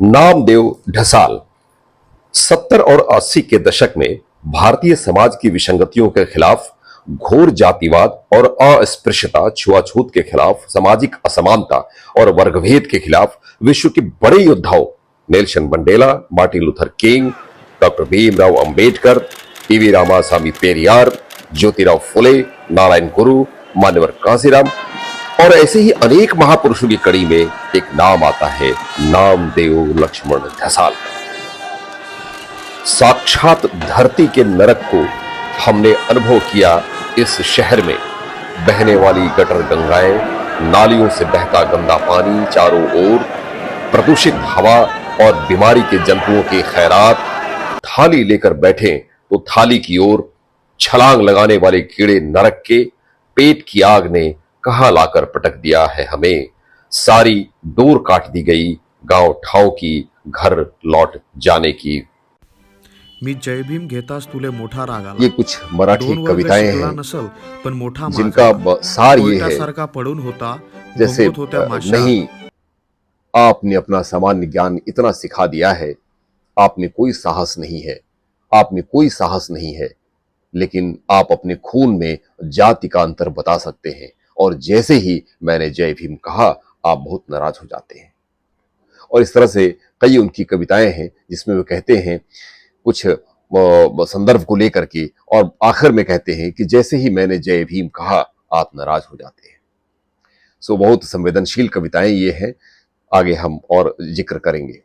नामदेव ढसाल 70 और 80 के दशक में भारतीय समाज की विसंगतियों के खिलाफ, घोर जातिवाद और अस्पृश्यता, छुआछूत के खिलाफ, सामाजिक असमानता और वर्गभेद के खिलाफ विश्व के बड़े योद्धाओं Nelson Mandela, Martin Luther King, doctor Bhimrao Ambedkar, PV Ramasamy Periyar, Jyotirao Phule, Narayan Guru, मान्यवर कांसीराम और ऐसे ही अनेक महापुरुषों की कड़ी में एक नाम आता है, नामदेव लक्ष्मण ढसाल। साक्षात धरती के नरक को हमने अनुभव किया इस शहर में। बहने वाली गटर गंगाएं, नालियों से बहता गंदा पानी चारों ओर, प्रदूषित हवा और बीमारी के जंतुओं की खैरात। थाली लेकर बैठे तो थाली की ओर छलांग लगाने वाले कीड़े नरक के। पेट की आग ने कहां लाकर पटक दिया है हमें। सारी डोर काट दी गई गांव ठाव की, घर लौट जाने की। मी जय भीम घेताच तुले मोठा राग आला। ये कुछ मराठी दोन वर्ग कविताएं शिकला हैं नसल पण मोठा जिनका सार ये है, कोयटासारखा पडून होता, जैसे भोगत होत्या माशा। नहीं, आपने अपना सामान्य ज्ञान इतना सिखा दिया है, आप में कोई साहस नहीं है, आप में कोई साहस नहीं है, लेकिन आप अपने खून में जाति का अंतर बता सकते हैं। और जैसे ही मैंने जय भीम कहा, आप बहुत नाराज हो जाते हैं। और इस तरह से कई उनकी कविताएं हैं जिसमें वो कहते हैं कुछ संदर्भ को लेकर के, और आखिर में कहते हैं कि जैसे ही मैंने जय भीम कहा, आप नाराज हो जाते हैं। सो बहुत संवेदनशील कविताएं ये हैं। आगे हम और जिक्र करेंगे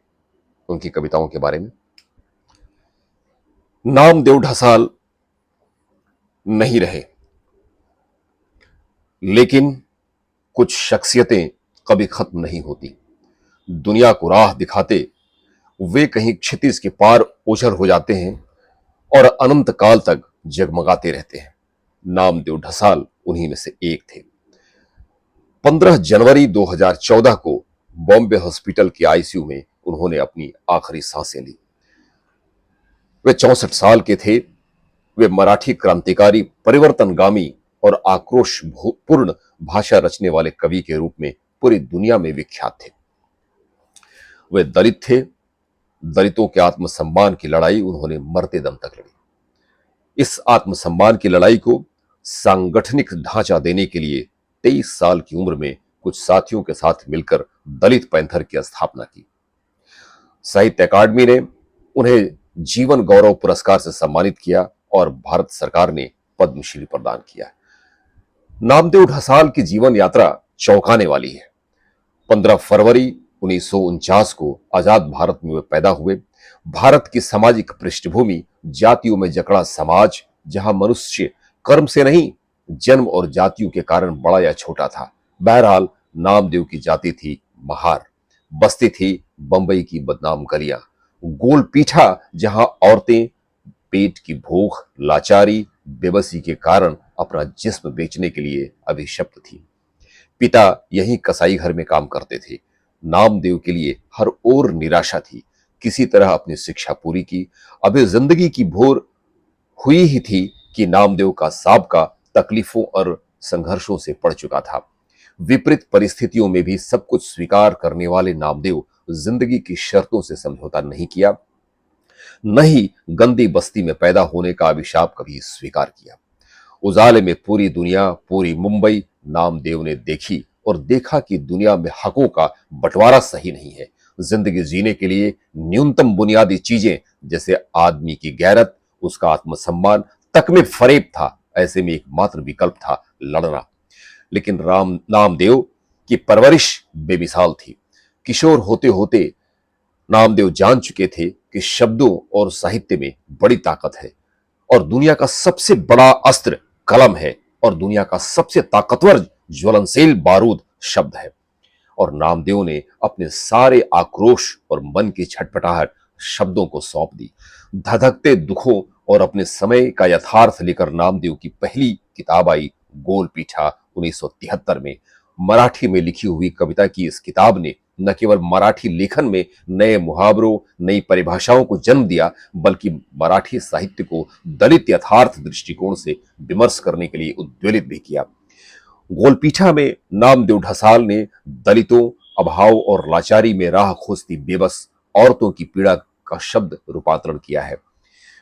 उनकी कविताओं के बारे में। नामदेव ढसाल नहीं रहे, लेकिन कुछ शख्सियतें कभी खत्म नहीं होती। दुनिया को राह दिखाते वे कहीं क्षितिज के पार ओझल हो जाते हैं और अनंत काल तक जगमगाते रहते हैं। नामदेव ढसाल उन्हीं में से एक थे। 15 जनवरी 2014 को बॉम्बे हॉस्पिटल के आईसीयू में उन्होंने अपनी आखिरी सांसें ली। वे 64 साल के थे। वे मराठी क्रांतिकारी, परिवर्तनगामी और आक्रोश पूर्ण भाषा रचने वाले कवि के रूप में पूरी दुनिया में विख्यात थे। वे दलित थे। दलितों के आत्मसम्मान की लड़ाई उन्होंने मरते दम तक लड़ी। इस आत्मसम्मान की लड़ाई को सांगठनिक ढांचा देने के लिए 23 साल की उम्र में कुछ साथियों के साथ मिलकर दलित पैंथर की स्थापना की। साहित्य अकादमी ने उन्हें जीवन गौरव पुरस्कार से सम्मानित किया और भारत सरकार ने पद्मश्री प्रदान किया। नामदेव ढसाल की जीवन यात्रा चौंकाने वाली है। 15 फरवरी 1949 को आजाद भारत में वे पैदा हुए। भारत की सामाजिक पृष्ठभूमि जातियों में जकड़ा समाज, जहां मनुष्य कर्म से नहीं, जन्म और जातियों के कारण बड़ा या छोटा था। बहरहाल नामदेव की जाति थी महार। बस्ती थी बंबई की बदनाम गलियां। गोल पीठा, जहां औरतें पेट की भूख, लाचारी, बेबसी के कारण अपना जिस्म बेचने के लिए अभिशप्त थी। पिता यही कसाई घर में काम करते थे। नामदेव के लिए हर ओर निराशा थी। किसी तरह अपनी शिक्षा पूरी की। अभी जिंदगी की भोर हुई ही थी कि नामदेव का साबका तकलीफों और संघर्षों से पड़ चुका था। विपरीत परिस्थितियों में भी सब कुछ स्वीकार करने वाले नामदेव जिंदगी की शर्तों से समझौता नहीं किया, न ही गंदी बस्ती में पैदा होने का अभिशाप कभी स्वीकार किया। उजाले में पूरी दुनिया, पूरी मुंबई नामदेव ने देखी और देखा कि दुनिया में हकों का बंटवारा सही नहीं है। जिंदगी जीने के लिए न्यूनतम बुनियादी चीजें जैसे आदमी की गैरत, उसका आत्मसम्मान तक में फरेब था। ऐसे में एकमात्र विकल्प था लड़ना। लेकिन नामदेव की परवरिश बेमिसाल थी। किशोर होते होते नामदेव जान चुके थे कि शब्दों और साहित्य में बड़ी ताकत है और दुनिया का सबसे बड़ा अस्त्र कलम है और दुनिया का सबसे ताकतवर ज्वलनशील बारूद शब्द है। और नामदेव ने अपने सारे आक्रोश और मन की छटपटाहट शब्दों को सौंप दी। धधकते दुखों और अपने समय का यथार्थ लेकर नामदेव की पहली किताब आई, गोल पीठा, 1973 में। मराठी में लिखी हुई कविता की इस किताब ने न केवल मराठी लेखन में नए मुहावरों, नई परिभाषाओं को जन्म दिया, बल्कि मराठी साहित्य को दलित यथार्थ दृष्टिकोण से विमर्श करने के लिए उद्वेलित भी किया। गोलपीठा में नामदेव ढसाल ने दलितों, अभाव और लाचारी में राह खोजती बेबस औरतों की पीड़ा का शब्द रूपांतरण किया है।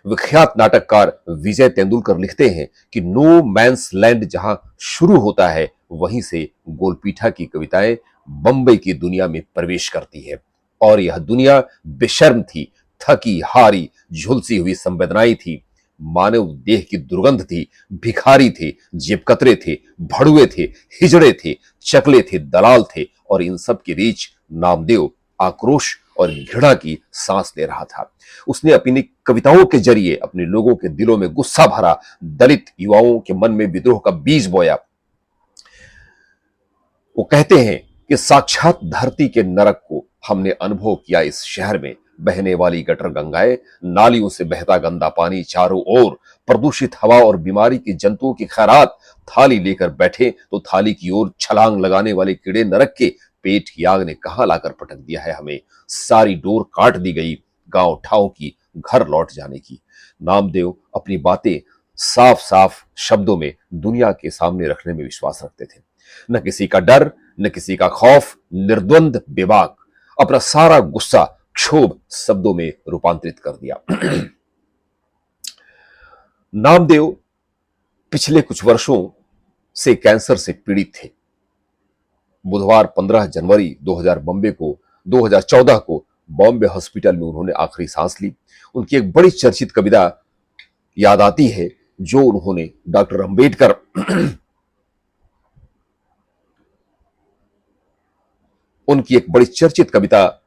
विख्यात नाटककार विजय तेंदुलकर लिखते हैं कि नो मैंस लैंड जहां शुरू होता है, वहीं से गोलपीठा की कविताएं बंबई की दुनिया में प्रवेश करती है। और यह दुनिया बेशर्म थी, थकी हारी झुलसी हुई संवेदनाएं थी, मानव देह की दुर्गंध थी, भिखारी थे, जेबकतरे थे, भड़ुए थे, हिजड़े थे, चकले थे, दलाल थे, और इन सब के बीच नामदेव आक्रोश और घृणा की सांस ले रहा था। उसने अपनी कविताओं के जरिए अपने लोगों के दिलों में गुस्सा भरा, दलित युवाओं के मन में विद्रोह का बीज बोया। वो कहते हैं कि साक्षात धरती के नरक को हमने अनुभव किया इस शहर में। बहने वाली गटर गंगाएं, नालियों से बहता गंदा पानी, चारों ओर प्रदूषित हवा और बीमारी की जंतुओं की खैरात। थाली लेकर बैठे तो थाली की ओर छलांग लगाने वाले कीड़े नरक के। पेट की आग ने कहां लाकर पटक दिया है हमें। सारी डोर काट दी गई गांव ठाव की, घर लौट जाने की। नामदेव अपनी बातें साफ साफ शब्दों में दुनिया के सामने रखने में विश्वास रखते थे। न किसी का डर, न किसी का खौफ, निर्द्वंद बेबाक अपना सारा गुस्सा, क्षोभ शब्दों में रूपांतरित कर दिया। नामदेव पिछले कुछ वर्षों से कैंसर से पीड़ित थे। बुधवार 15 जनवरी 2014 को बॉम्बे हॉस्पिटल में उन्होंने आखिरी सांस ली। उनकी एक बड़ी चर्चित कविता याद आती है जो उन्होंने डॉक्टर अंबेडकर उनकी एक बड़ी चर्चित कविता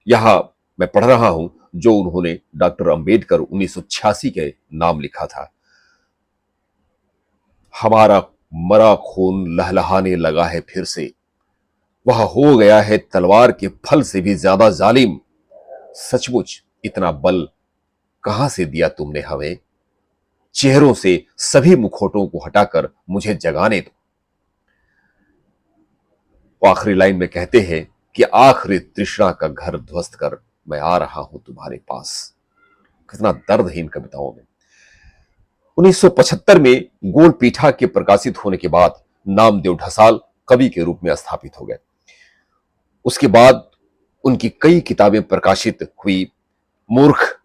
यहां मैं पढ़ रहा हूं जो उन्होंने डॉक्टर अंबेडकर 1986 के नाम लिखा था। हमारा मरा खून लहलहाने लगा है फिर से, वह हो गया है तलवार के फल से भी ज्यादा जालिम। सचमुच इतना बल कहां से दिया तुमने हमें, चेहरों से सभी मुखौटों को हटाकर मुझे जगाने दो। वो आखिरी लाइन में कहते हैं कि आखिरी तृष्णा का घर ध्वस्त कर मैं आ रहा हूं तुम्हारे पास। कितना दर्द है इन कविताओं में। 1975 में गोलपीठा के प्रकाशित होने के बाद नामदेव ढसाल कवि के रूप में स्थापित हो गए। उसके बाद उनकी कई किताबें प्रकाशित हुई। मूर्ख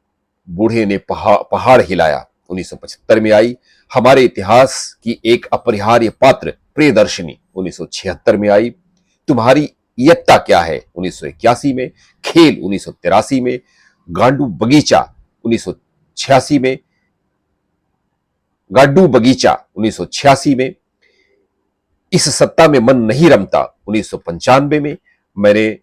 बूढ़े ने पहाड़ हिलाया 1975 में आई। हमारे इतिहास की एक अपरिहार्य पात्र प्रियदर्शनी 1976 में आई। तुम्हारी यत्ता क्या है 1981 में। खेल 1983 में। गांडू बगीचा 1986 में। गाड्डू बगीचा 1986 में। इस सत्ता में मन नहीं रमता 1995 में। मैंने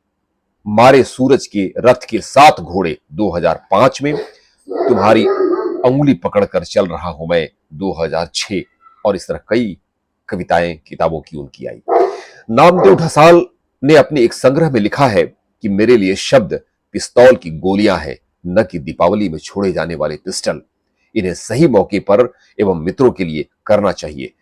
मारे सूरज के रथ के 7 घोड़े 2005 में। तुम्हारी अंगुली पकड़कर चल रहा हूं मैं 2006। और इस तरह कई कविताएं किताबों की उनकी आई। नामदेव ढसाल ने अपने एक संग्रह में लिखा है कि मेरे लिए शब्द पिस्तौल की गोलियां हैं, न कि दीपावली में छोड़े जाने वाले पिस्टल। इन्हें सही मौके पर एवं मित्रों के लिए करना चाहिए।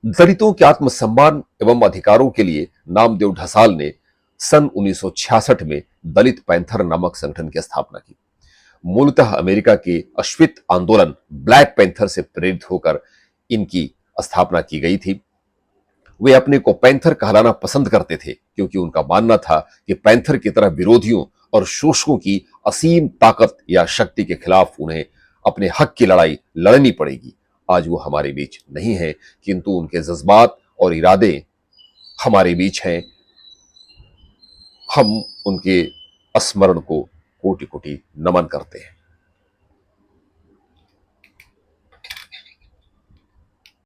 दलितों के आत्मसम्मान एवं अधिकारों के लिए नामदेव ढसाल ने सन 1966 में दलित पैंथर नामक संगठन की स्थापना की। मूलतः अमेरिका के अश्वेत आंदोलन ब्लैक पैंथर से प्रेरित होकर इनकी स्थापना की गई थी। वे अपने को पैंथर कहलाना पसंद करते थे क्योंकि उनका मानना था कि पैंथर की तरह विरोधियों और शोषकों की असीम ताकत या शक्ति के खिलाफ उन्हें अपने हक की लड़ाई लड़नी पड़ेगी। आज वो हमारे बीच नहीं है, किंतु उनके जज्बात और इरादे हमारे बीच हैं। हम उनके स्मरण को कोटि कोटि नमन करते हैं।